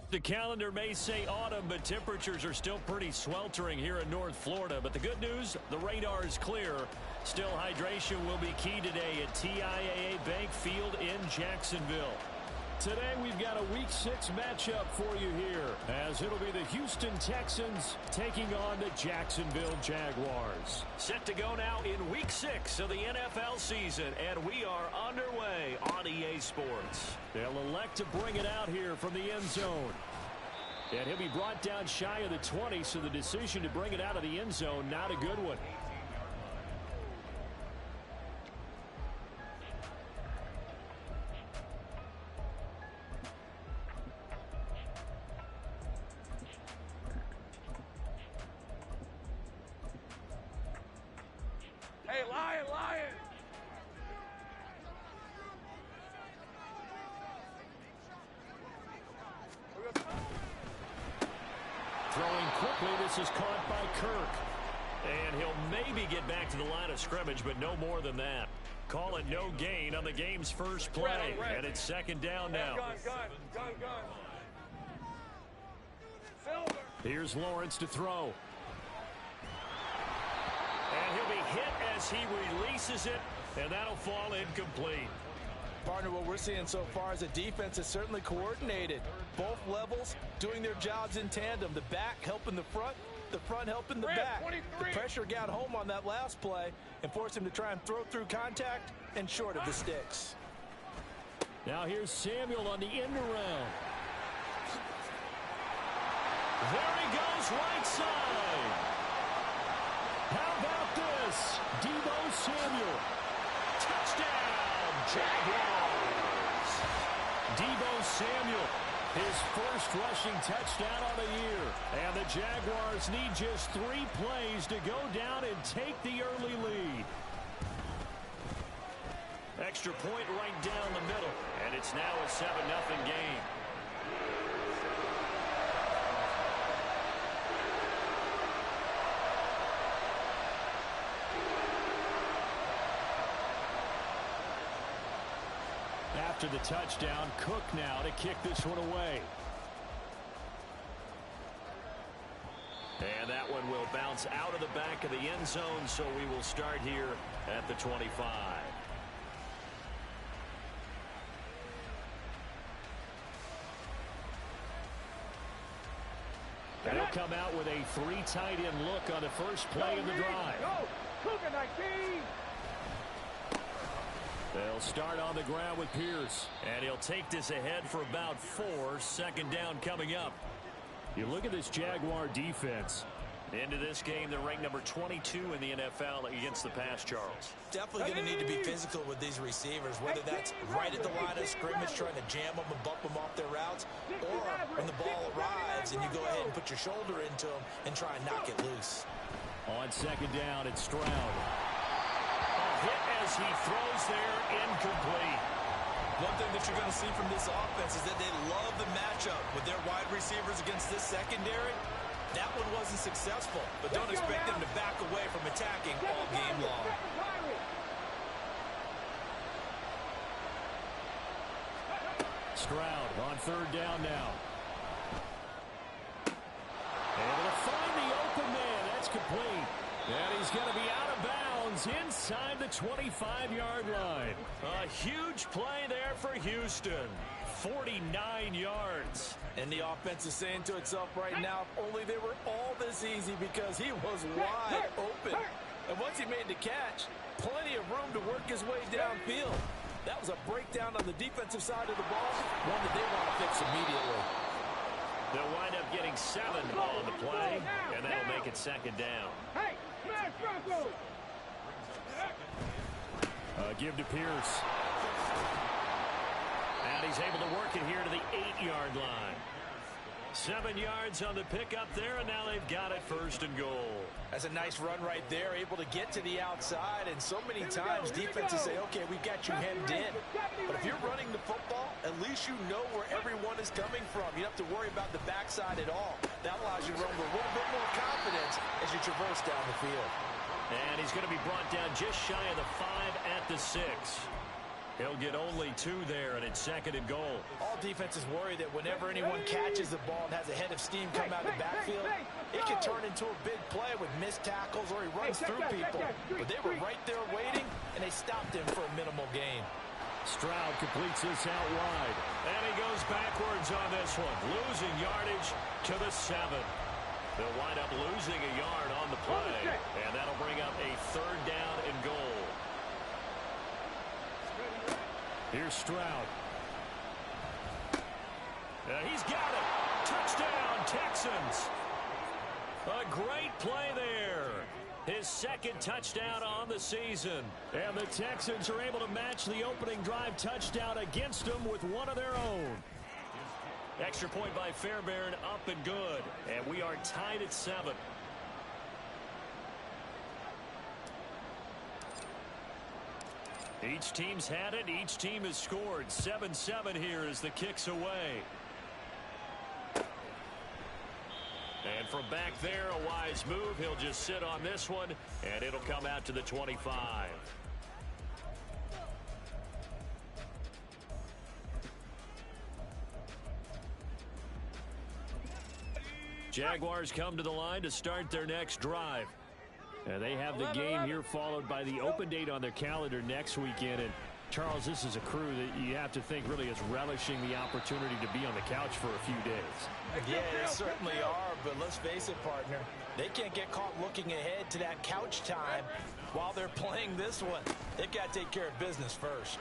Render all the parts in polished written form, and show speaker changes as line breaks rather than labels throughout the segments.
The calendar may say autumn, but temperatures are still pretty sweltering here in North Florida. But the good news, the radar is clear. Still, hydration will be key today at TIAA Bank Field in Jacksonville. Today, we've got a Week 6 matchup for you here, as it'll be the Houston Texans taking on the Jacksonville Jaguars. Set to go now in Week 6 of the NFL season, and we are underway on EA Sports. They'll elect to bring it out here from the end zone. And he'll be brought down shy of the 20, so the decision to bring it out of the end zone, not a good one.
Hey, Lion!
Throwing quickly, this is caught by Kirk. And he'll maybe get back to the line of scrimmage, but no more than that. Call it no gain on the game's first play. And it's second down now.
Gun.
Here's Lawrence to throw. And he'll be hit as he releases it, and that'll fall incomplete.
Partner, what we're seeing so far is the defense is certainly coordinated. Both levels doing their jobs in tandem. The back helping the front helping the back.
23.
The pressure got home on that last play and forced him to try and throw through contact and short of the sticks.
Now here's Samuel on the end around. There he goes, right side. How about this? Deebo Samuel. Touchdown, Jaguars. Deebo Samuel, his first rushing touchdown on the year. And the Jaguars need just 3 plays to go down and take the early lead. Extra point right down the middle. And it's now a 7-0 game. After the touchdown, Cook now to kick this one away. And that one will bounce out of the back of the end zone, so we will start here at the 25. And he'll come out with a 3 tight end look on the first play of the drive.
Go! Cougar 19!
They'll start on the ground with Pierce. And he'll take this ahead for about 4. Second down coming up. You look at this Jaguar defense. Into this game, they're ranked number 22 in the NFL against the pass, Charles.
Definitely going to need to be physical with these receivers, whether that's right at the line of scrimmage trying to jam them and bump them off their routes, or when the ball arrives and you go ahead and put your shoulder into them and try and knock it loose.
On second down, it's Stroud. Hit as he throws there, incomplete.
One thing that you're going to see from this offense is that they love the matchup with their wide receivers against this secondary. That one wasn't successful, but don't expect them to back away from attacking all game long.
Stroud on third down now. Able to find the open man. That's complete. And he's going to be out of bounds inside the 25-yard line. A huge play there for Houston. 49 yards.
And the offense is saying to itself right now, if only they were all this easy, because he was wide open. And once he made the catch, plenty of room to work his way downfield. That was a breakdown on the defensive side of the ball, one that they want to fix immediately.
They'll wind up getting 7 on the play, and that'll make it second down. Give to Pierce. And he's able to work it here to the 8-yard line. 7 yards on the pickup there, and now they've got it first and goal.
That's a nice run right there, able to get to the outside, and so many times defenses say, okay, we've got you hemmed in. But if you're running the football, at least you know where everyone is coming from. You don't have to worry about the backside at all. That allows you to run with a little bit more confidence as you traverse down the field.
And he's going to be brought down just shy of the 5 at the 6. He'll get only 2 there, and it's 2nd and goal.
All defenses worry that whenever anyone catches the ball and has a head of steam come out of the backfield, it can turn into a big play with missed tackles or he runs through people. But they were right there waiting, and they stopped him for a minimal gain.
Stroud completes this out wide. And he goes backwards on this one, losing yardage to the 7. They'll wind up losing a yard on the play, and that'll bring up a 3rd down and goal. Here's Stroud. He's got it. Touchdown, Texans. A great play there. His 2nd touchdown on the season. And the Texans are able to match the opening drive touchdown against them with one of their own. Extra point by Fairbairn, up and good. And we are tied at 7. Each team's had it. Each team has scored. 7-7 here as the kick's away. And from back there, a wise move. He'll just sit on this one, and it'll come out to the 25. Jaguars come to the line to start their next drive. And they have the game here followed by the open date on their calendar next weekend. And Charles, this is a crew that you have to think really is relishing the opportunity to be on the couch for a few days.
Yeah, they certainly are, but let's face it, partner. They can't get caught looking ahead to that couch time while they're playing this one. They've got to take care of business first.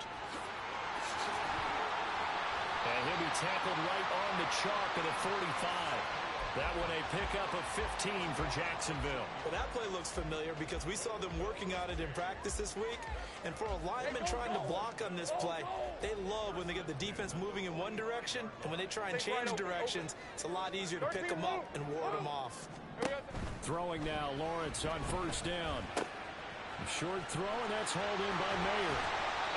And he'll be tackled right on the chalk at the 45. That one a pickup of 15 for Jacksonville.
Well, that play looks familiar because we saw them working on it in practice this week. And for a lineman trying to block on this play, they love when they get the defense moving in one direction. And when they try and change directions, it's a lot easier to pick them up and ward them off.
Throwing now, Lawrence on 1st down. A short throw, and that's hauled in by Mayer.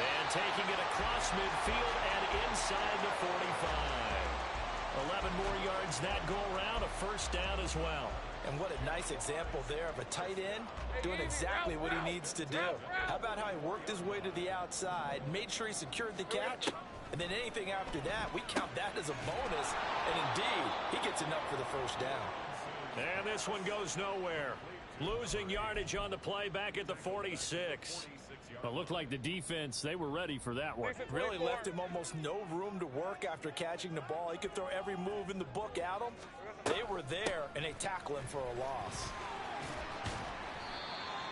And taking it across midfield and inside the 45. 11 more yards that go around, a 1st down as well.
And what a nice example there of a tight end doing exactly what he needs to do. How about how he worked his way to the outside, made sure he secured the catch, and then anything after that, we count that as a bonus. And indeed, he gets enough for the 1st down.
And this one goes nowhere. Losing yardage on the play back at the 46. It looked like the defense, they were ready for that one.
Really left him almost no room to work after catching the ball. He could throw every move in the book at him. They were there, and they tackle him for a loss.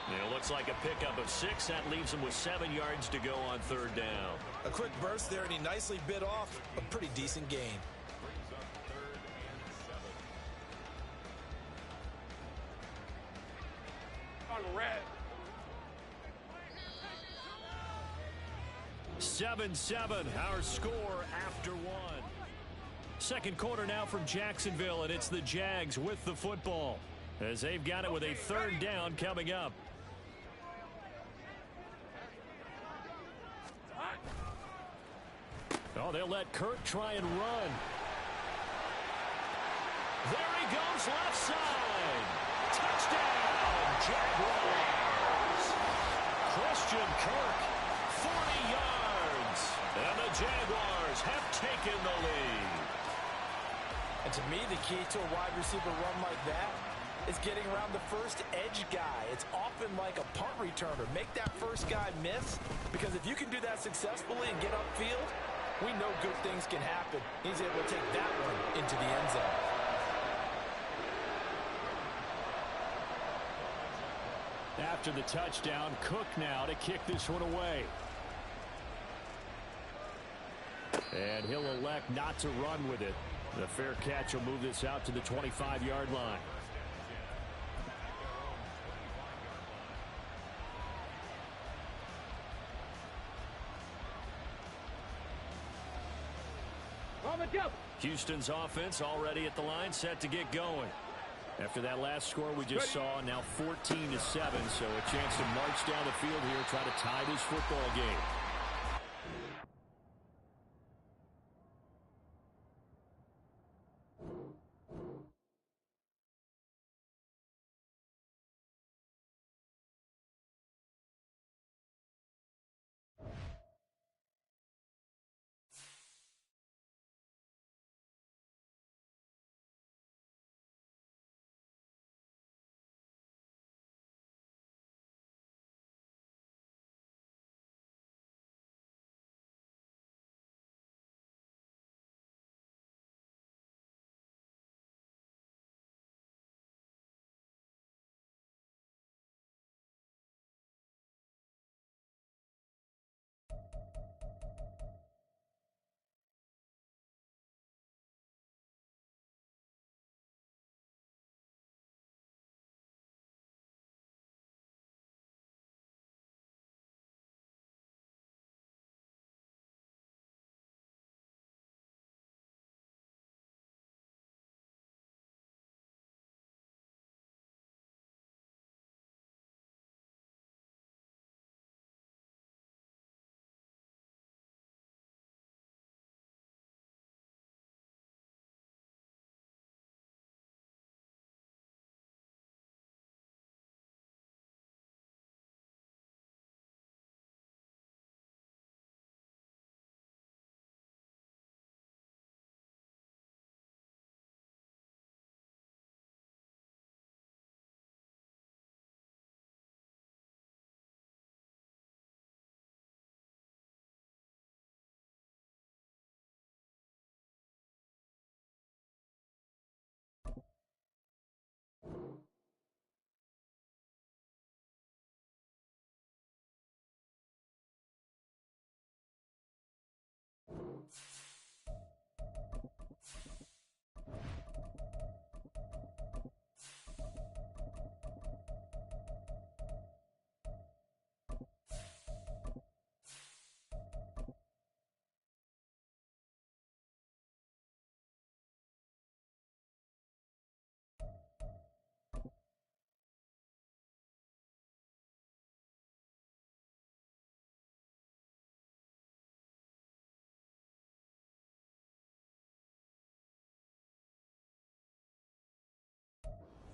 It looks like a pickup of 6. That leaves him with 7 yards to go on 3rd down.
A quick burst there, and he nicely bit off a pretty decent gain.
On red.
7-7, our score after 1. 2nd quarter now from Jacksonville, and it's the Jags with the football as they've got it with a 3rd down coming up. Oh, they'll let Kirk try and run. There he goes, left side. Touchdown, Jaguars. Christian Kirk, 40 yards. And the Jaguars have taken the lead.
And to me, the key to a wide receiver run like that is getting around the first edge guy. It's often like a punt returner. Make that first guy miss, because if you can do that successfully and get upfield, we know good things can happen. He's able to take that one into the end zone.
After the touchdown, Cook now to kick this one away. And he'll elect not to run with it. The fair catch will move this out to the 25-yard line. Houston's offense already at the line, set to get going. After that last score we just saw, now 14-7, so a chance to march down the field here, try to tie this football game.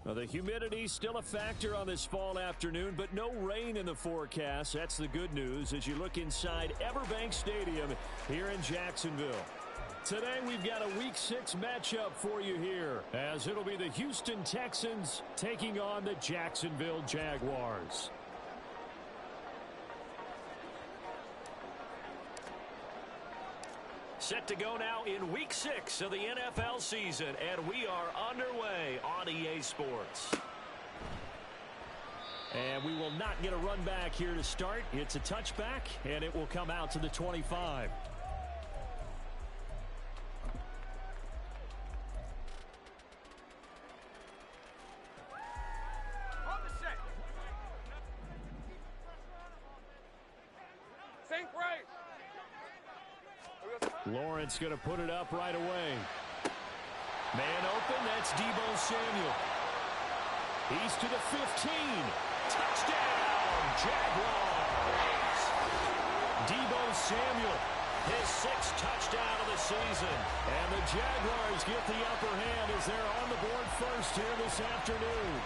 Well, the humidity still a factor on this fall afternoon, but no rain in the forecast. That's the good news as you look inside Everbank Stadium here in Jacksonville. Today we've got a Week 6 matchup for you here, as it'll be the Houston Texans taking on the Jacksonville Jaguars. Set to go now in Week 6 of the NFL season, and we are underway on EA Sports. And we will not get a run back here to start. It's a touchback, and it will come out to the 25.
On the set. Sink right.
Lawrence going to put it up right away. Man open, that's Deebo Samuel. He's to the 15. Touchdown, Jaguars. Deebo Samuel, his 6th touchdown of the season. And the Jaguars get the upper hand as they're on the board first here this afternoon.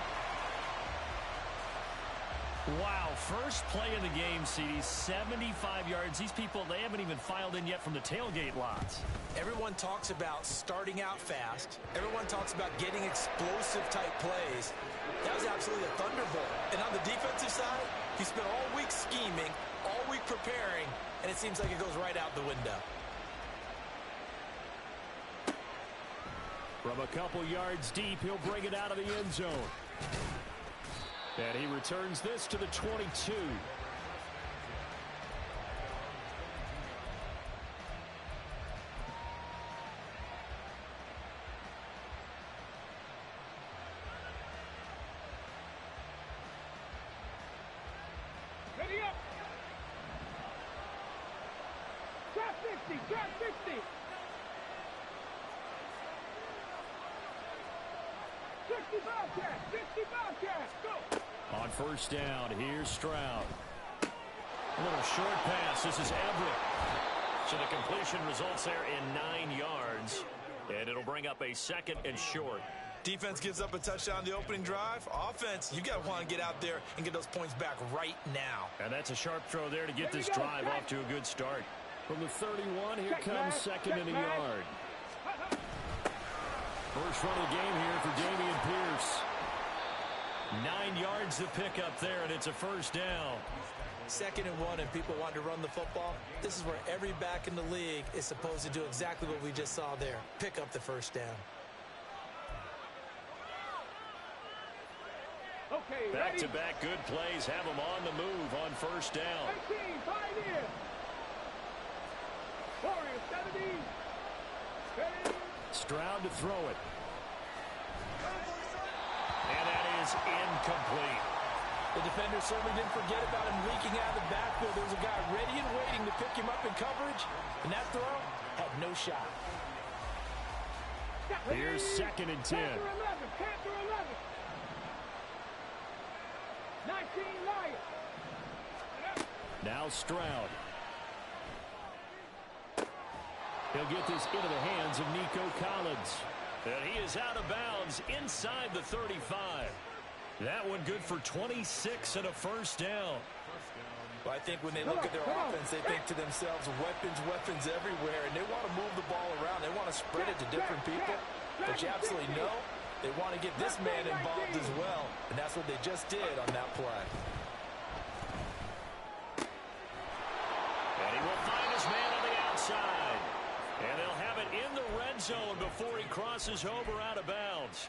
Wow, first play of the game, CD, 75 yards. These people, they haven't even filed in yet from the tailgate lots.
Everyone talks about starting out fast. Everyone talks about getting explosive-type plays. That was absolutely a thunderbolt. And on the defensive side, he spent all week scheming, all week preparing, and it seems like it goes right out the window.
From a couple yards deep, he'll bring it out of the end zone. And he returns this to the 22.
Ready up. Trap 50. Trap 50. 60 Bobcats. 60 Bobcats. Go.
On first down, here's Stroud. A little short pass. This is Everett. So the completion results there in 9 yards. And it'll bring up a 2nd and short.
Defense gives up a touchdown the opening drive. Offense, you got to want to get out there and get those points back right now.
And that's a sharp throw there to get this drive off to a good start. From the 31, here comes 2nd and a yard. First run of the game here for Dameon Pierce. 9 yards to pick up there, and it's a first down.
2nd and 1, and people want to run the football. This is where every back in the league is supposed to do exactly what we just saw there. Pick up the first down.
Okay,
back-to-back good plays have them on the move on first down.
18, 5 in. Warriors 70.
Stroud to throw it. And that is incomplete.
The defender certainly didn't forget about him leaking out of the backfield. There was a guy ready and waiting to pick him up in coverage, and that throw had no shot.
Here's 2nd and 10.
Panther 11. 19 Lions.
Now Stroud. He'll get this into the hands of Nico Collins. And he is out of bounds inside the 35. That one good for 26 and a first down.
Well, I think when they look at their offense, they think to themselves, weapons everywhere, and they want to move the ball around. They want to spread it to different people. But you absolutely know they want to get this man involved as well, and that's what they just did on that play.
And he will find his man on the outside. And they'll have it in the red zone before he crosses over out of bounds.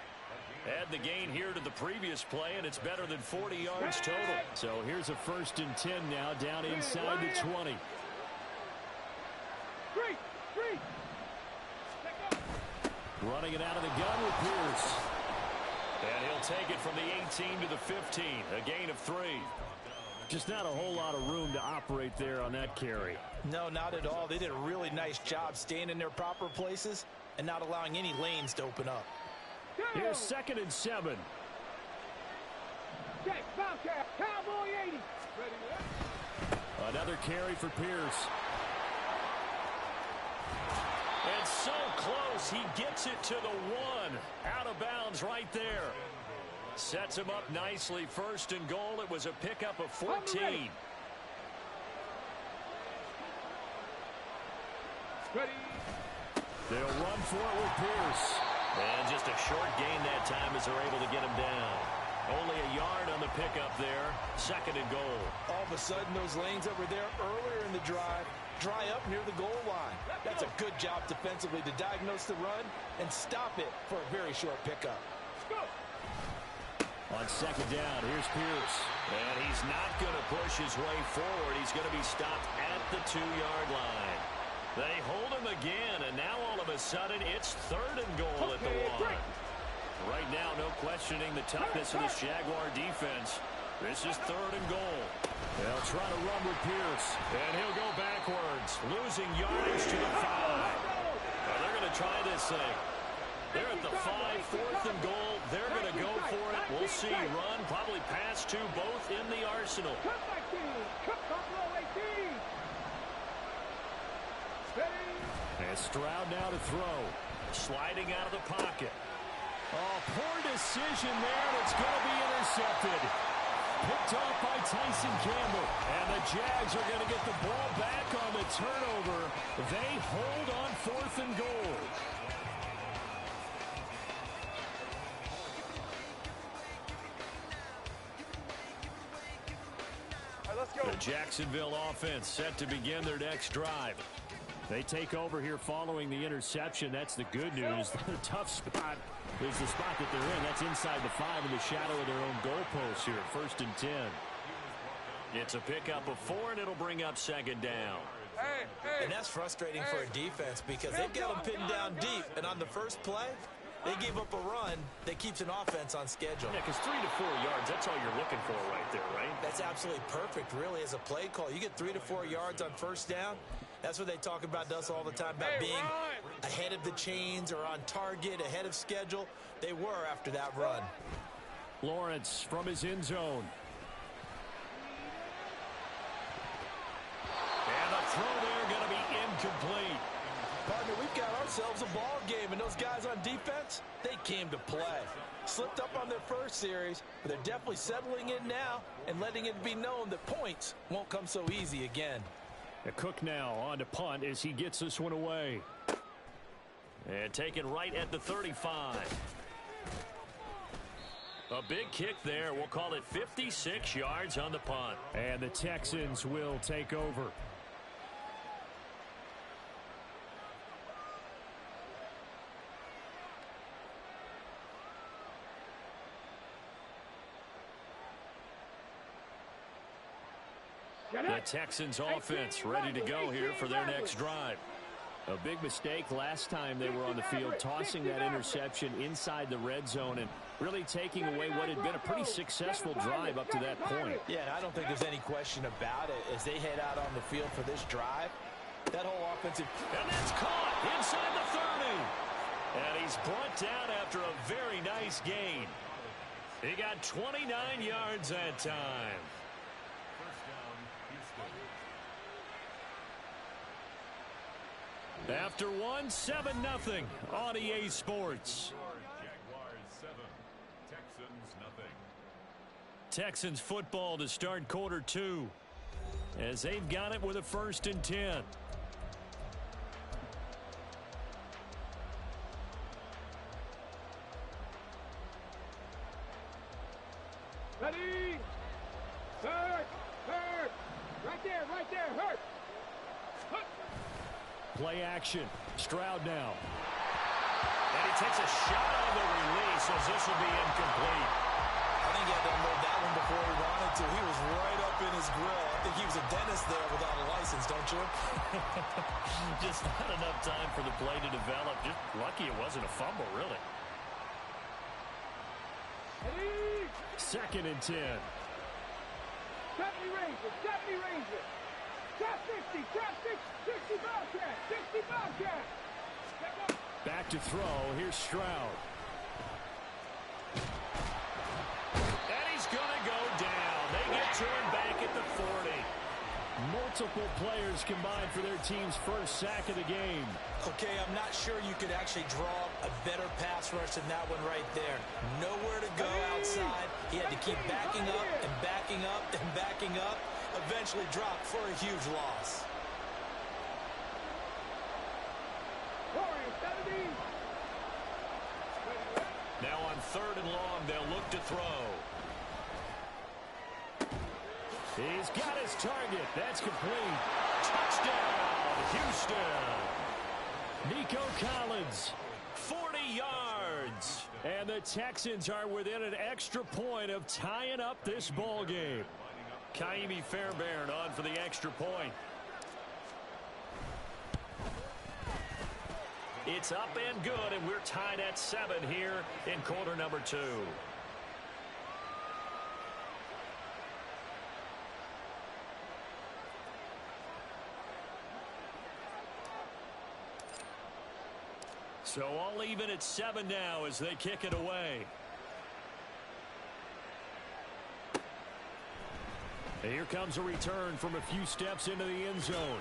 Add the gain here to the previous play, and it's better than 40 yards total. So here's a 1st and 10 now, down inside the 20. Running it out of the gun with Pierce. And he'll take it from the 18 to the 15, a gain of 3. Just not a whole lot of room to operate there on that carry.
No, not at all. They did a really nice job staying in their proper places and not allowing any lanes to open up.
Here's 2nd and 7.
Jax Bobcat, Cowboy 80.
Another carry for Pierce. And so close, he gets it to the 1. Out of bounds right there. Sets him up nicely. First and goal. It was a pickup of 14.
Ready.
They'll run for it with Pierce. And just a short gain that time as they're able to get him down. Only a yard on the pickup there. Second and goal.
All of a sudden, those lanes that were there earlier in the drive dry up near the goal line. That's a good job defensively to diagnose the run and stop it for a very short pickup.
On second down, here's Pierce. And he's not going to push his way forward. He's going to be stopped at the 2-yard line. They hold him again, and now all of a sudden it's third and goal at the 1. Right now, no questioning the toughness of this Jaguar defense. This is third and goal. They'll try to run with Pierce, and he'll go backwards, losing yardage to the 5. Now they're going to try this thing. They're at the 5, fourth and goal. They're going to go for it. We'll see. Run, probably pass to both in the arsenal. And Stroud now to throw. Sliding out of the pocket. Oh, poor decision there, and it's going to be intercepted. Picked off by Tyson Campbell. And the Jags are going to get the ball back on the turnover. They hold on fourth and goal. The Jacksonville offense set to begin their next drive. They take over here following the interception. That's the good news. The tough spot is the spot that they're in. That's inside the 5 in the shadow of their own goalpost here. First and 10. It's a pickup of 4, and it'll bring up second down.
And that's frustrating for a defense because they've got them pinned down deep. And on the first play, they give up a run that keeps an offense on schedule.
Yeah, because 3 to 4 yards, that's all you're looking for right there, right?
That's absolutely perfect, really, as a play call. You get 3 to 4 yards on first down. That's what they talk about us all the time, about being ahead of the chains or on target, ahead of schedule. They were after that run.
Lawrence from his end zone. And the throw there going to be incomplete.
Partner, we've got ourselves a ball game, and those guys on defense, they came to play. Slipped up on their first series, but they're definitely settling in now and letting it be known that points won't come so easy again.
Cook now on to punt as he gets this one away. And taken right at the 35. A big kick there. We'll call it 56 yards on the punt. And the Texans will take over. The Texans offense ready to go here for their next drive. A big mistake last time they were on the field, tossing that interception inside the red zone and really taking away what had been a pretty successful drive up to that point.
Yeah, and I don't think there's any question about it. As they head out on the field for this drive, that whole offensive...
And that's caught inside the 30. And he's brought down after a very nice gain. He got 29 yards that time. After 1, 7-0 on EA Sports.
Jaguars 7, Texans nothing.
Texans football to start quarter 2 as they've got it with a 1st and 10.
Ready? Hurt! Hurt! Right there, hurt!
Play action. Stroud now. And he takes a shot on the release as this will be incomplete.
I think he had to unload that one before he wanted to. He was right up in his grill. I think he was a dentist there without a license, don't you?
Just not enough time for the play to develop. Just lucky it wasn't a fumble, really.
Ready?
2nd and 10.
70 Rangers! Trap 60! Trap 60 Bobcat! 60 Bobcat!
Back to throw. Here's Stroud. And he's going to go down. They get to him back at the 40. multiple players combined for their team's first sack of the game.
Okay, I'm not sure you could actually draw a better pass rush than that one right there. Nowhere to go outside. He had to keep backing up and backing up and backing up. Eventually dropped for a huge loss.
Now on 3rd and long, they'll look to throw. He's got his target. That's complete. Touchdown, Houston. Nico Collins, 40 yards. And the Texans are within an extra point of tying up this ball game. Kaimi Fairbairn on for the extra point. It's up and good, and we're tied at 7 here in quarter number 2. So all even at 7 now as they kick it away. And here comes a return from a few steps into the end zone.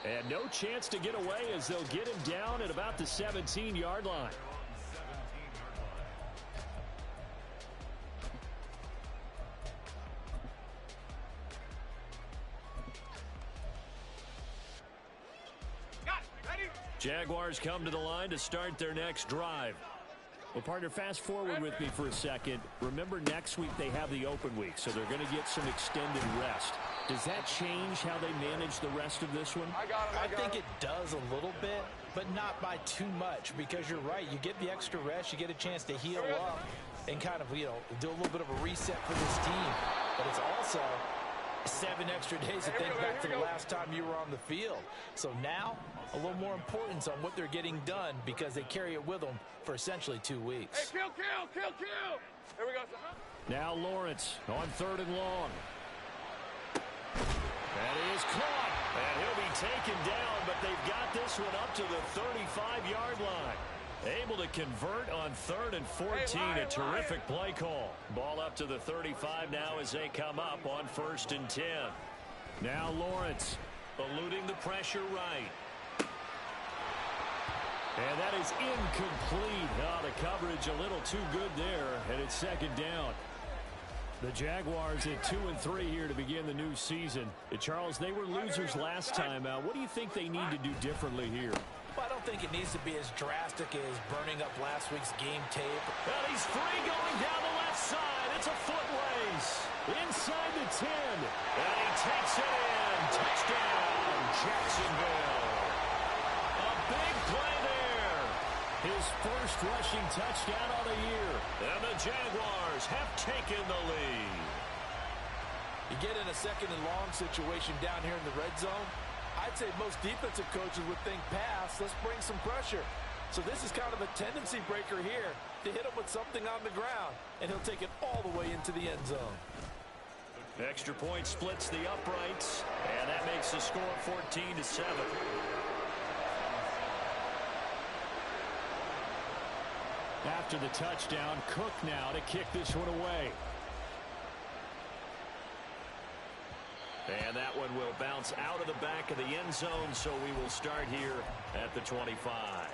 And no chance to get away as they'll get him down at about the 17-yard line. Jaguars come to the line to start their next drive. Well, partner, fast forward with me for a second. Remember, next week they have the open week, so they're going to get some extended rest. Does that change how they manage the rest of this one?
I think it does a little bit, but not by too much, because you're right. You get the extra rest. You get a chance to heal up and kind of, do a little bit of a reset for this team. But it's also 7 extra days to think back to the last time you were on the field. So now, a little more importance on what they're getting done because they carry it with them for essentially 2 weeks.
Hey, kill. Here we go.
Now Lawrence on 3rd and long. That is caught. And he'll be taken down, but they've got this one up to the 35-yard line. Able to convert on 3rd and 14. A terrific play call. Ball up to the 35 now as they come up on 1st and 10. Now Lawrence eluding the pressure right. And that is incomplete. Oh, the coverage a little too good there, and it's 2nd down. The Jaguars at 2-3 here to begin the new season. Charles, they were losers last time out. What do you think they need to do differently here?
Well, I don't think it needs to be as drastic as burning up last week's game tape.
And he's free going down the left side. It's a foot race. Inside the 10. And he takes it in. Touchdown, Jacksonville. A big play there. His first rushing touchdown of the year. And the Jaguars have taken the lead.
You get in a 2nd and long situation down here in the red zone. I'd say most defensive coaches would think pass. Let's bring some pressure. So this is kind of a tendency breaker here to hit him with something on the ground. And he'll take it all the way into the end zone.
Extra point splits the uprights. And that makes the score 14-7. After the touchdown, Cook now to kick this one away. And that one will bounce out of the back of the end zone, so we will start here at the 25.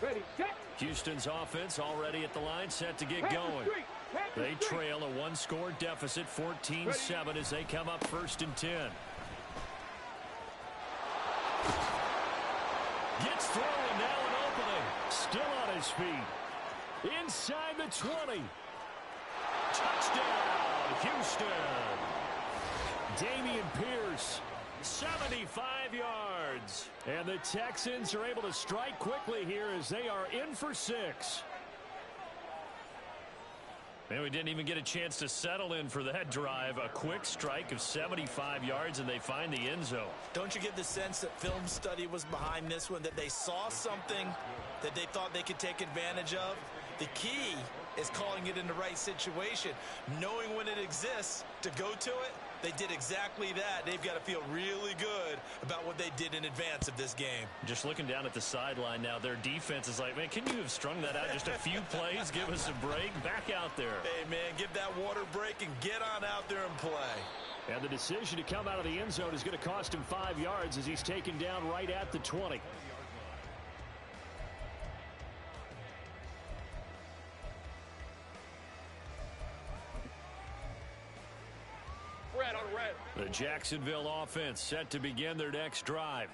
Ready, set.
Houston's offense already at the line, set to get going. They trail a 1-score deficit, 14-7 as they come up 1st and 10. Gets through and now an opening. Still on his feet. Inside the 20. Touchdown, Houston. Dameon Pierce, 75 yards. And the Texans are able to strike quickly here as they are in for 6. Man, we didn't even get a chance to settle in for that drive. A quick strike of 75 yards, and they find the end zone.
Don't you get the sense that film study was behind this one, that they saw something that they thought they could take advantage of? The key is calling it in the right situation, knowing when it exists to go to it. They did exactly that. They've got to feel really good about what they did in advance of this game.
Just looking down at the sideline now, their defense is like, man, can you have strung that out just a few plays? Give us a break. Back out there.
Hey, man, give that water break and get on out there and play.
And the decision to come out of the end zone is going to cost him 5 yards as he's taken down right at the 20. The Jacksonville offense set to begin their next drive.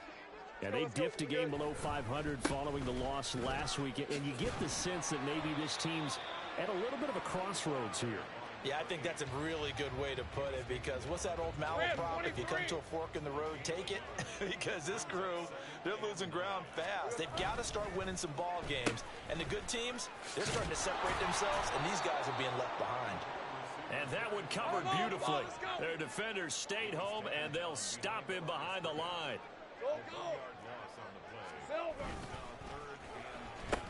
And they dipped a game below 500 following the loss last week. And you get the sense that maybe this team's at a little bit of a crossroads here.
Yeah, I think that's a really good way to put it, because what's that old malaprop? If you come to a fork in the road, take it. Because this crew, they're losing ground fast. They've got to start winning some ball games. And the good teams, they're starting to separate themselves, and these guys are being left behind.
And that one covered beautifully. Their defenders stayed home, and they'll stop him behind the line.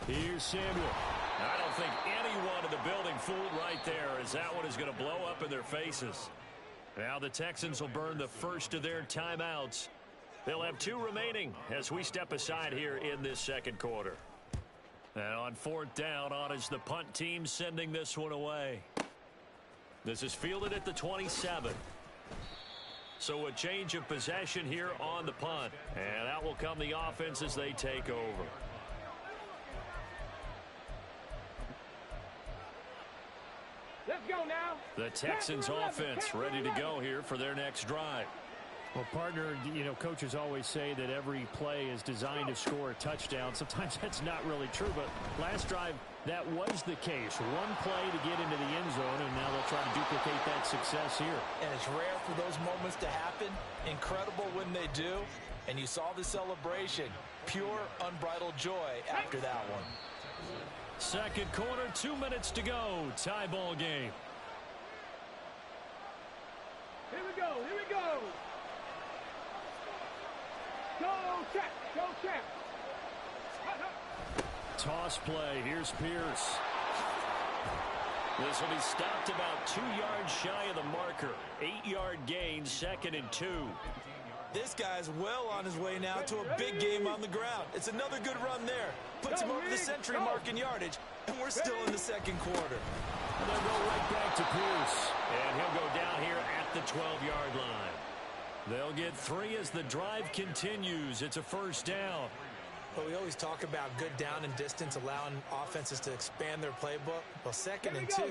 Here's Samuel. I don't think anyone in the building fooled right there, as that one is going to blow up in their faces. Now the Texans will burn the first of their timeouts. They'll have 2 remaining as we step aside here in this second quarter. And on 4th down, on is the punt team sending this one away. This is fielded at the 27. So a change of possession here on the punt. And out will come the offense as they take over.
Let's go now.
The Texans offense ready to go here for their next drive. Well, partner, you know, coaches always say that every play is designed to score a touchdown. Sometimes that's not really true, but last drive, that was the case. One play to get into the end zone, and now they'll try to duplicate that success here.
And it's rare for those moments to happen. Incredible when they do. And you saw the celebration. Pure, unbridled joy after that one.
Second quarter, 2 minutes to go. Tie ball game.
Here we go. Here we go. Go check. Go check.
Toss play. Here's Pierce. This will be stopped about 2 yards shy of the marker. 8-yard gain, 2nd and 2.
This guy's well on his way now to a big game on the ground. It's another good run there. Puts him over the century mark in yardage, and we're still in the second quarter.
And they'll go right back to Pierce. And he'll go down here at the 12-yard line. They'll get 3 as the drive continues. It's a first down.
Well, we always talk about good down and distance, allowing offenses to expand their playbook. Well, 2nd and 2,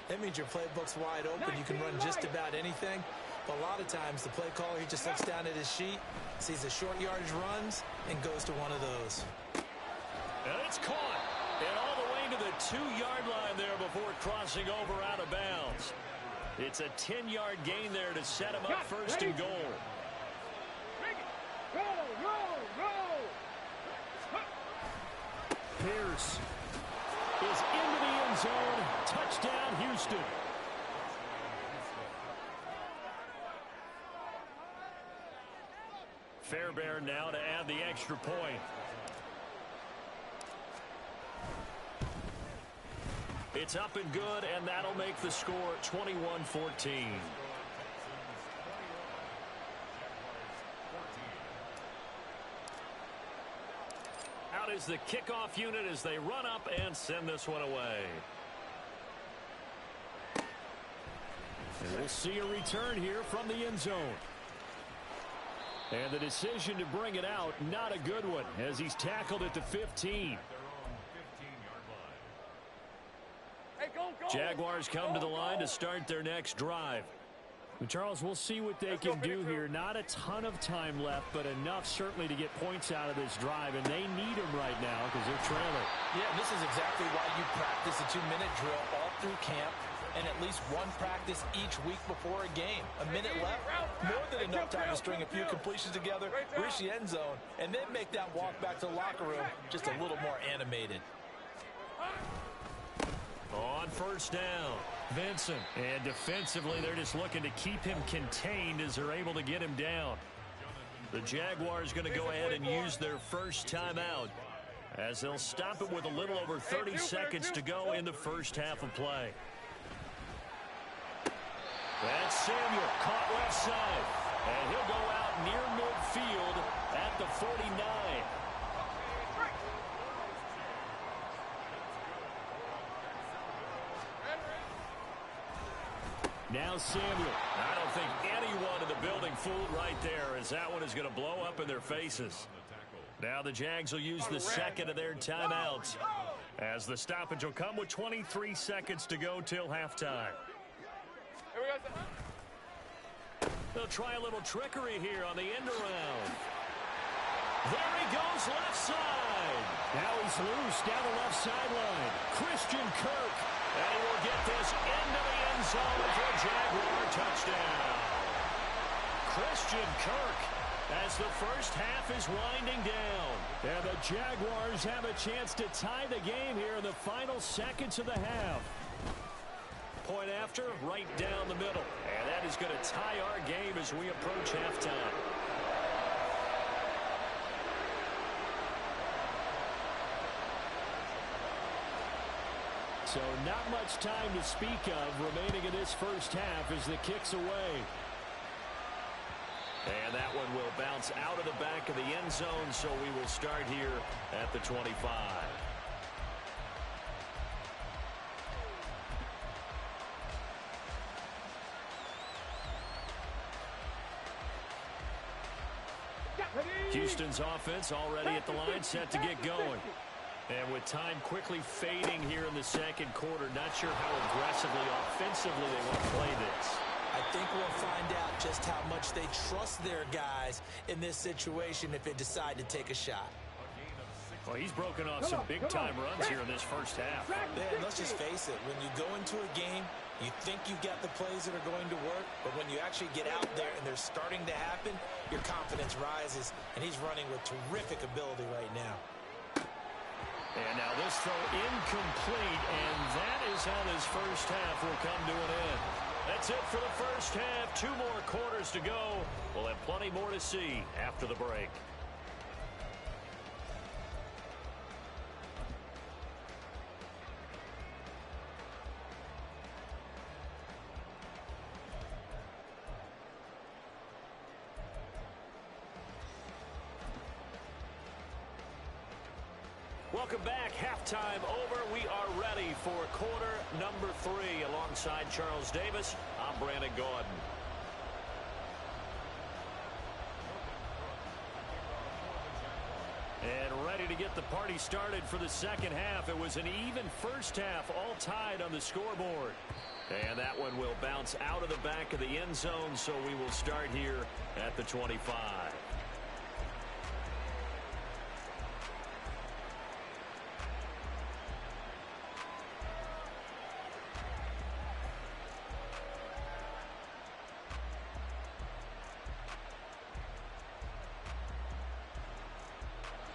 that means your playbook's wide open. You can run just about anything. But a lot of times, the play caller, he just looks down at his sheet, sees the short yardage runs, and goes to one of those.
And it's caught. And all the way to the 2-yard line there before crossing over out of bounds. It's a 10-yard gain there to set him up first and goal.
Roll, roll, roll.
Pierce is into the end zone. Touchdown, Houston. Fairbairn now to add the extra point. It's up and good, and that'll make the score 21-14. Out is the kickoff unit as they run up and send this one away. And we'll see a return here from the end zone. And the decision to bring it out, not a good one, as he's tackled at the 15. Jaguars come to the line to start their next drive. And Charles, we'll see what they can do here. Not a ton of time left, but enough certainly to get points out of this drive, and they need them right now because they're trailing.
Yeah, this is exactly why you practice a 2-minute drill all through camp, and at least one practice each week before a game. A minute left, more than enough time to string a few completions together, reach the end zone, and then make that walk back to the locker room just a little more animated.
On first down, Vincent. And defensively, they're just looking to keep him contained as they're able to get him down. The Jaguars going to go ahead and use their first timeout. as they'll stop it with a little over 30 seconds to go in the first half of play. That's Samuel, caught left side, and he'll go out near midfield at the 49. Now Samuel. I don't think anyone in the building fooled right there, as that one is going to blow up in their faces. Now the Jags will use the second of their timeouts, as the stoppage will come with 23 seconds to go till halftime. They'll try a little trickery here on the end around. There he goes left side. Now he's loose down the left sideline. Christian Kirk. And he will get this into the end zone for a Jaguar touchdown. Christian Kirk, as the first half is winding down. And the Jaguars have a chance to tie the game here in the final seconds of the half. Point after, right down the middle. And that is going to tie our game as we approach halftime. So not much time to speak of remaining in this first half as the kick's away. And that one will bounce out of the back of the end zone, so we will start here at the 25. Houston's offense already at the line, set to get going. And with time quickly fading here in the second quarter, not sure how aggressively, offensively they want to play this.
I think we'll find out just how much they trust their guys in this situation if they decide to take a shot.
Well, he's broken off some big-time runs here in this first half.
Man, let's just face it. When you go into a game, you think you've got the plays that are going to work, but when you actually get out there and they're starting to happen, your confidence rises, and he's running with terrific ability right now.
And now this throw incomplete, and that is how this first half will come to an end. That's it for the first half. 2 more quarters to go. We'll have plenty more to see after the break. Welcome back. Halftime over. We are ready for quarter number 3. Alongside Charles Davis, I'm Brandon Gordon. And ready to get the party started for the second half. It was an even first half, all tied on the scoreboard. And that one will bounce out of the back of the end zone, so we will start here at the 25.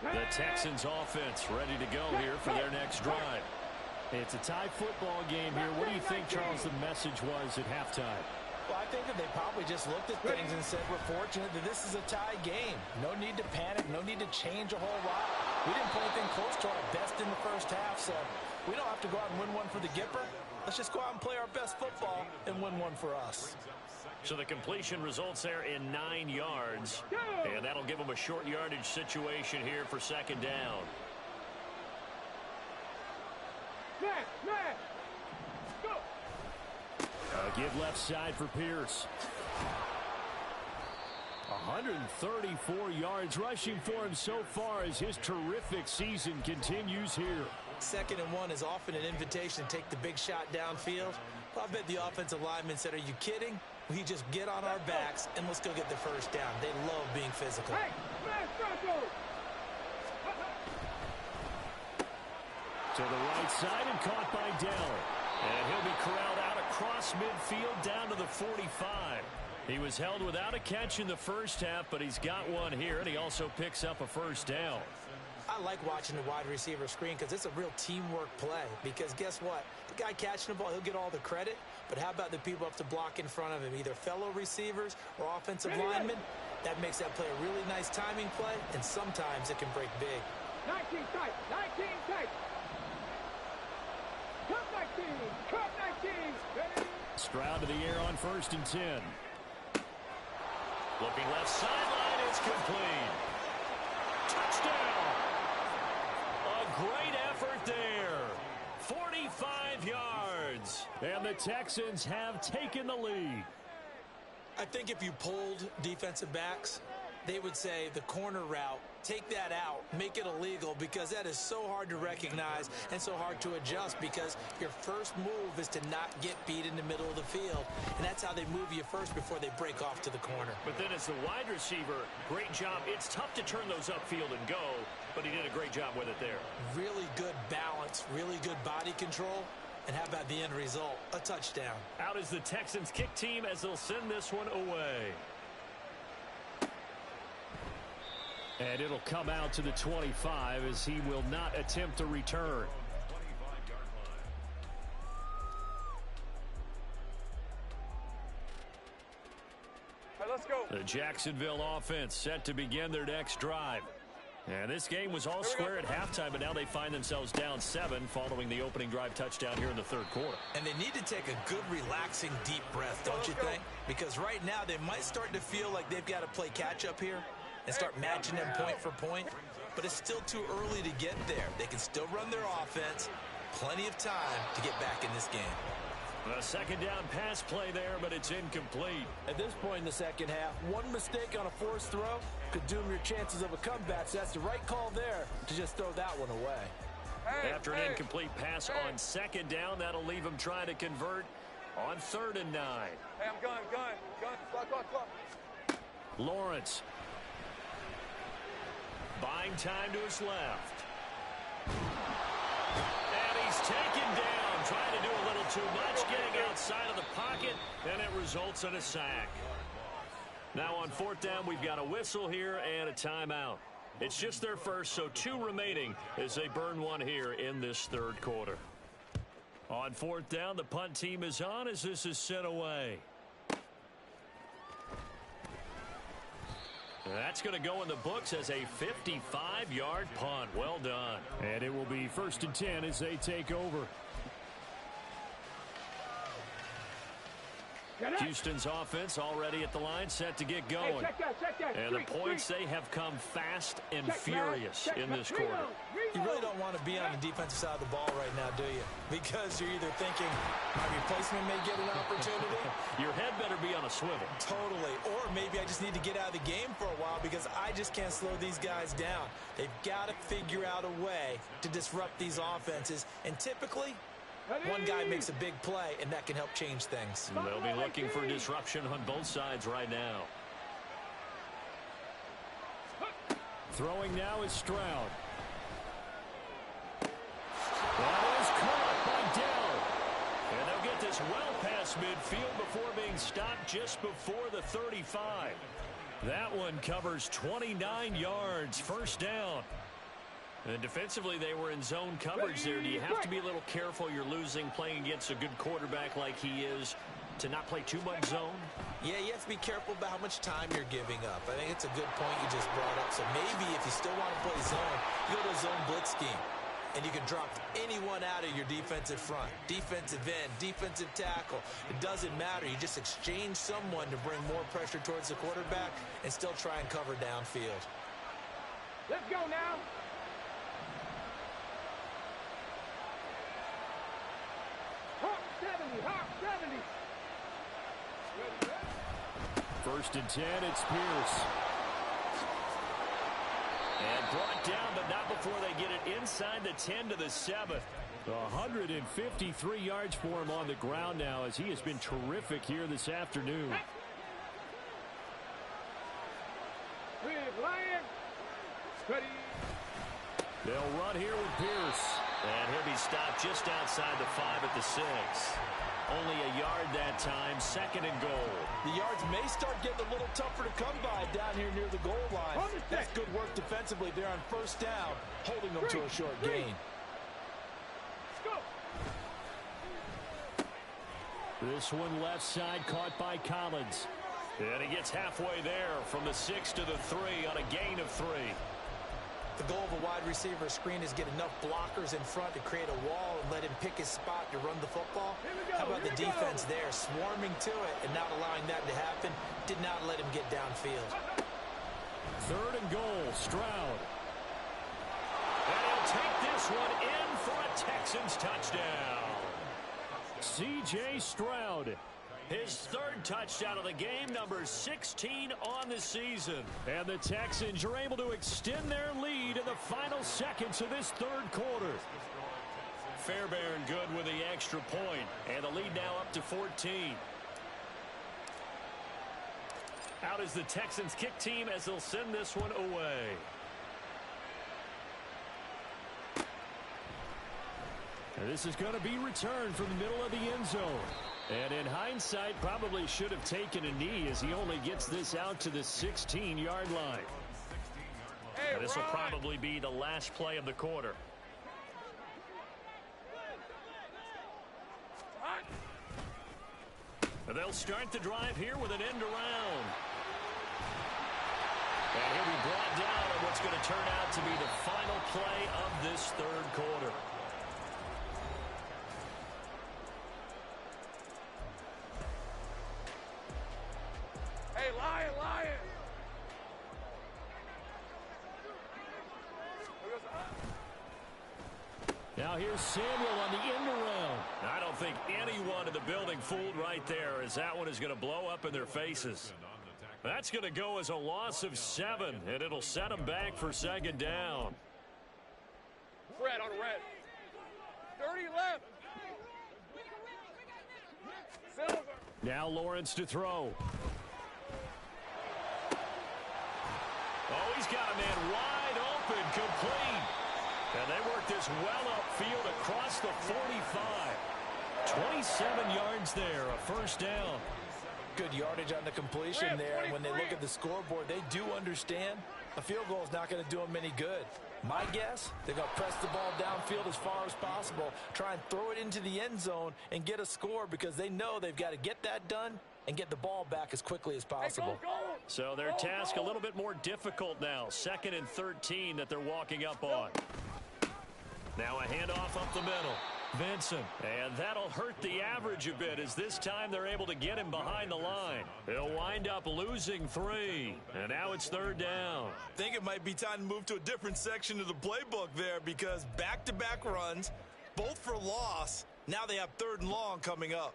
The Texans offense ready to go here for their next drive. It's a tie football game here. What do you think, Charles, the message was at halftime?
Well, I think that they probably just looked at things and said, we're fortunate that this is a tie game. No need to panic. No need to change a whole lot. We didn't play anything close to our best in the first half, so we don't have to go out and win one for the Gipper. Let's just go out and play our best football and win one for us.
So the completion results there in 9 yards. And that'll give them a short yardage situation here for second down.
Go.
Give left side for Pierce. 134 yards rushing for him so far as his terrific season continues here.
2nd and 1 is often an invitation to take the big shot downfield. I bet the offensive lineman said, are you kidding? We just get on our backs and let's go get the first down. They love being physical.
Hey,
to the right side and caught by Dell. And he'll be corralled out across midfield down to the 45. He was held without a catch in the first half, but he's got one here, and he also picks up a first down.
I like watching the wide receiver screen because it's a real teamwork play. Because guess what? The guy catching the ball, he'll get all the credit. But how about the people up to block in front of him, either fellow receivers or offensive linemen? That makes that play a really nice timing play, and sometimes it can break big.
19 tight. 19 tight. Cut 19. Cut 19. Ready?
Stroud to the air on 1st and 10. Looking left sideline. It's complete. Touchdown. A great effort there. 45 yards. And the Texans have taken the lead.
I think if you polled defensive backs, they would say the corner route, take that out, make it illegal, because that is so hard to recognize and so hard to adjust, because your first move is to not get beat in the middle of the field, and that's how they move you first before they break off to the corner.
But then as the wide receiver, great job. It's tough to turn those upfield and go, but he did a great job with it there.
Really good balance, really good body control. And how about the end result? A touchdown.
Out is the Texans kick team as they'll send this one away. And it'll come out to the 25 as he will not attempt a return.
25-yard line.
All right, let's go.
The Jacksonville offense set to begin their next drive. And this game was all square at halftime, but now they find themselves down 7 following the opening drive touchdown here in the 3rd quarter.
And they need to take a good, relaxing, deep breath, don't you think? Because right now they might start to feel like they've got to play catch-up here and start matching them point for point. But it's still too early to get there. They can still run their offense. Plenty of time to get back in this game.
A 2nd down pass play there, but it's incomplete.
At this point in the second half, one mistake on a forced throw could doom your chances of a comeback. So that's the right call there to just throw that one away.
After an incomplete pass on 2nd down, that'll leave him trying to convert on 3rd and 9.
Hey, I'm gun. Clock.
Lawrence. Buying time to his left. And he's taken down, trying to do a little too much, getting outside of the pocket, and it results in a sack. Now on 4th down, we've got a whistle here and a timeout. It's just their first, so 2 remaining as they burn one here in this 3rd quarter. On 4th down, the punt team is on as this is sent away. That's going to go in the books as a 55-yard punt. Well done. And it will be 1st and 10 as they take over. Houston's offense already at the line, set to get going.
Hey, check that.
And the points, they have come fast and furious in this quarter.
You really don't want to be on the defensive side of the ball right now, do you? Because you're either thinking, my replacement may get an opportunity.
Your head better be on a swivel.
Totally. Or maybe I just need to get out of the game for a while because I just can't slow these guys down. They've got to figure out a way to disrupt these offenses. And typically, one guy makes a big play, and that can help change things.
They'll be looking for disruption on both sides right now. Throwing now is Stroud. That is caught by Dell. And they'll get this well past midfield before being stopped just before the 35. That one covers 29 yards. 1st down. And defensively, they were in zone coverage there. Do you have to be a little careful? You're losing playing against a good quarterback like he is to not play too much zone?
Yeah, you have to be careful about how much time you're giving up. I think it's a good point you just brought up. So maybe if you still want to play zone, you go to a zone blitz scheme. And you can drop anyone out of your defensive front. Defensive end, defensive tackle. It doesn't matter. You just exchange someone to bring more pressure towards the quarterback and still try and cover downfield.
Let's go now. Hawk 70.
1st and 10, it's Pierce. And brought down, but not before they get it inside the 10 to the 7. 153 yards for him on the ground now as he has been terrific here this afternoon. They'll run here with Pierce. And he'll be stopped just outside the 5 at the 6. Only a yard that time, 2nd and goal.
The yards may start getting a little tougher to come by down here near the goal line. That's good work defensively there on 1st down, holding them to a short gain.
This one left side caught by Collins. And he gets halfway there from the 6 to the 3 on a gain of 3.
The goal of a wide receiver screen is get enough blockers in front to create a wall and let him pick his spot to run the football. How about the defense there, swarming to it and not allowing that to happen? Did not let him get downfield.
3rd and goal, Stroud. And he'll take this one in for a Texans touchdown. C.J. Stroud. His 3rd touchdown of the game, number 16 on the season. And the Texans are able to extend their lead in the final seconds of this 3rd quarter. Fairbairn good with the extra point, and the lead now up to 14. Out is the Texans kick team as they'll send this one away. And this is going to be returned from the middle of the end zone. And in hindsight, probably should have taken a knee as he only gets this out to the 16-yard line. And this will probably be the last play of the quarter. And they'll start the drive here with an end around. And he'll be brought down on what's going to turn out to be the final play of this 3rd quarter.
Hey, Lion, Lion!
Now here's Samuel on the end around. I don't think anyone in the building fooled right there, as that one is going to blow up in their faces. That's going to go as a loss of 7, and it'll set them back for 2nd down.
Red on red. 30 left. Silver.
Now Lawrence to throw. Oh, he's got a man wide open, complete. And they work this well upfield across the 45. 27 yards there, a 1st down.
Good yardage on the completion there. And when they look at the scoreboard, they do understand a field goal is not going to do them any good. My guess, they're going to press the ball downfield as far as possible, try and throw it into the end zone and get a score because they know they've got to get that done and get the ball back as quickly as possible.
So their task a little bit more difficult now. 2nd and 13 that they're walking up on. Now a handoff up the middle. Vincent. And that'll hurt the average a bit as this time they're able to get him behind the line. He'll wind up losing 3. And now it's 3rd down.
I think it might be time to move to a different section of the playbook there because back-to-back runs, both for loss. Now they have 3rd and long coming up.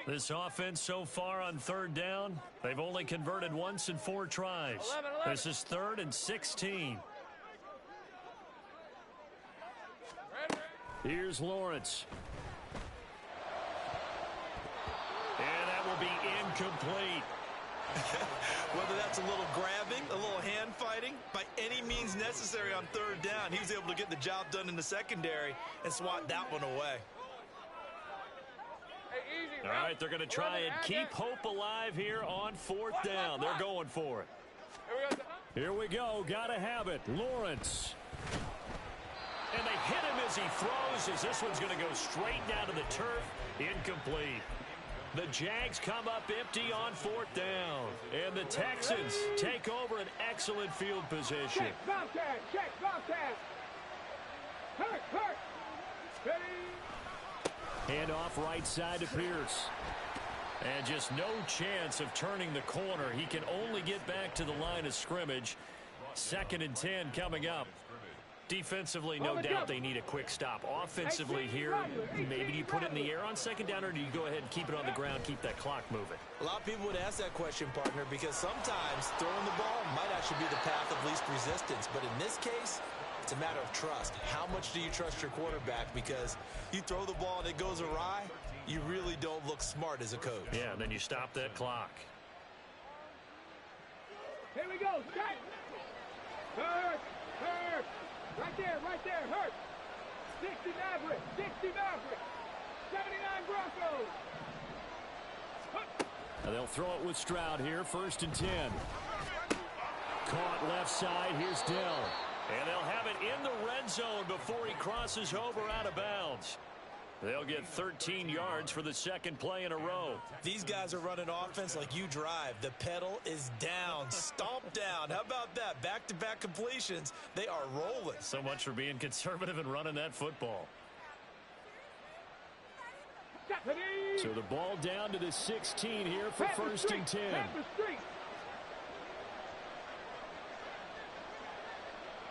This offense so far on 3rd down, they've only converted once in 4 tries.
11.
This is 3rd and 16. Here's Lawrence. And that will be incomplete.
Whether that's a little grabbing, a little hand fighting, by any means necessary on 3rd down, he was able to get the job done in the secondary and swat that one away.
All right, they're going to try and keep hope alive here on 4th down. They're going for it. Here we go. Got to have it. Lawrence. And they hit him as he throws, as this one's going to go straight down to the turf. Incomplete. The Jags come up empty on 4th down. And the Texans take over an excellent field position.
Check, Bobcat, check, Bobcat. Hurt.
Hand off right side to Pierce. And just no chance of turning the corner. He can only get back to the line of scrimmage. 2nd and 10 coming up. Defensively, no doubt they need a quick stop. Offensively here, maybe you put it in the air on 2nd down, or do you go ahead and keep it on the ground, keep that clock moving?
A lot of people would ask that question, partner, because sometimes throwing the ball might actually be the path of least resistance. But in this case, it's a matter of trust. How much do you trust your quarterback? Because you throw the ball and it goes awry, you really don't look smart as a coach.
Yeah, and then you stop that clock.
Here we go, check. Hurt. Right there, hurt. 60 Maverick, 79 Broncos.
And they'll throw it with Stroud here, 1st and 10. Caught left side, here's Dell. And they'll have it in the red zone before he crosses over out of bounds. They'll get 13 yards for the second play in a row.
These guys are running offense like you drive. The pedal is down, stomp down. How about that? Back-to-back completions. They are rolling.
So much for being conservative and running that football. So the ball down to the 16 here for first and 10.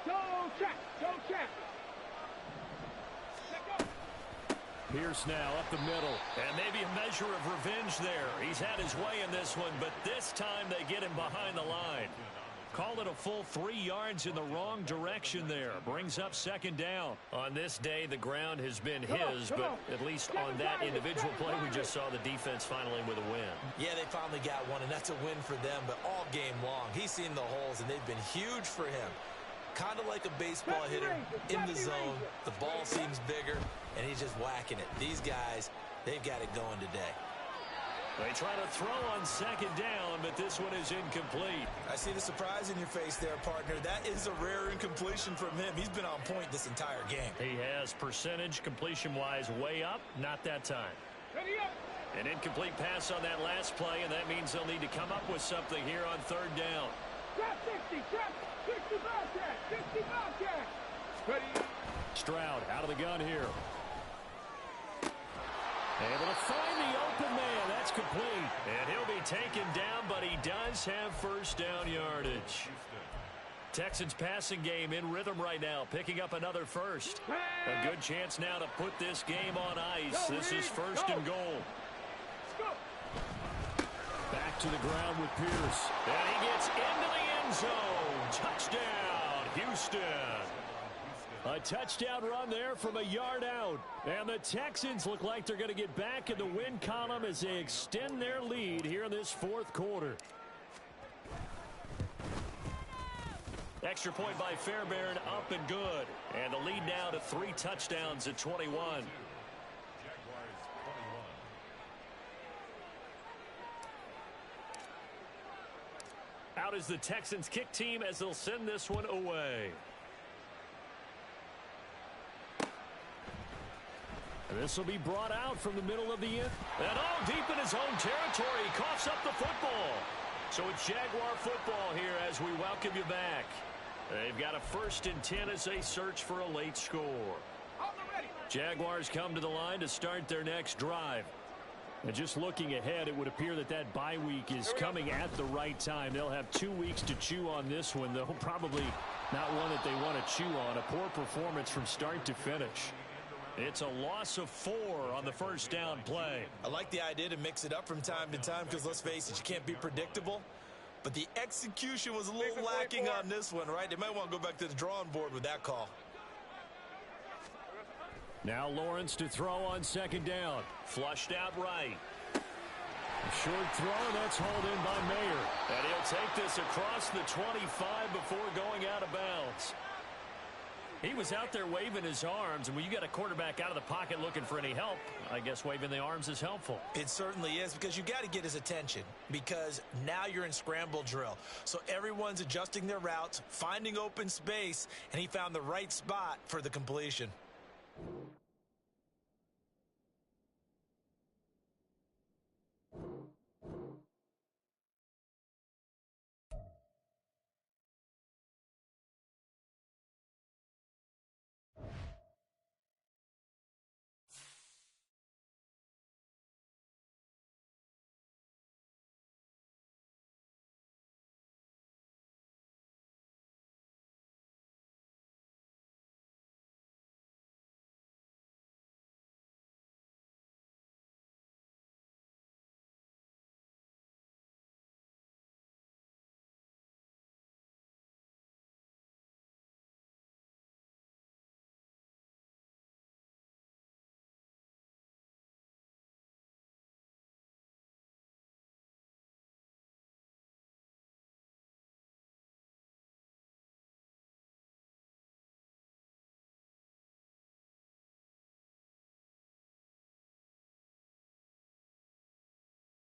Go check, go check.
Pierce now up the middle, and maybe a measure of revenge there. He's had his way in this one, but this time they get him behind the line. Call it a full 3 yards in the wrong direction there. Brings up second down. On this day, the ground has been his, but at least on that individual play, we just saw the defense finally with a win.
Yeah, they finally got one, and that's a win for them, but all game long, he's seen the holes, and they've been huge for him. Kind of like a baseball hitter in the zone. The ball seems bigger, and he's just whacking it. These guys, they've got it going today.
They try to throw on second down, but this one is incomplete.
I see the surprise in your face there, partner. That is a rare incompletion from him. He's been on point this entire game.
He has percentage completion-wise way up, not that time. An incomplete pass on that last play, and that means they'll need to come up with something here on third down.
Trap 60, trap 60 Bobcat, 60 Bobcat. Ready.
Stroud out of the gun here. Able to find the open man. That's complete. And he'll be taken down, but he does have first down yardage. Texans passing game in rhythm right now, picking up another first. A good chance now to put this game on ice. This is first and goal. Back to the ground with Pierce. And he gets into the end zone. Touchdown, Houston. A touchdown run there from a yard out. And the Texans look like they're going to get back in the win column as they extend their lead here in this fourth quarter. Extra point by Fairbairn, up and good. And the lead now to 3 touchdowns at 21. Out is the Texans kick team as they'll send this one away. This will be brought out from the middle of the end. And all deep in his own territory. He coughs up the football. So it's Jaguar football here as we welcome you back. They've got a first and 10 as they search for a late score. Jaguars come to the line to start their next drive. And just looking ahead, it would appear that that bye week is coming at the right time. They'll have 2 weeks to chew on this one, though. Probably not one that they want to chew on. A poor performance from start to finish. It's a loss of 4 on the first down play.
I like the idea to mix it up from time to time because, let's face it, you can't be predictable. But the execution was a little lacking on this one, right? They might want to go back to the drawing board with that call.
Now Lawrence to throw on second down. Flushed out right. A short throw, that's hauled in by Mayer. And he'll take this across the 25 before going out of bounds. He was out there waving his arms, and when you got a quarterback out of the pocket looking for any help, I guess waving the arms is helpful.
It certainly is, because you got to get his attention, because now you're in scramble drill. So everyone's adjusting their routes, finding open space, and he found the right spot for the completion.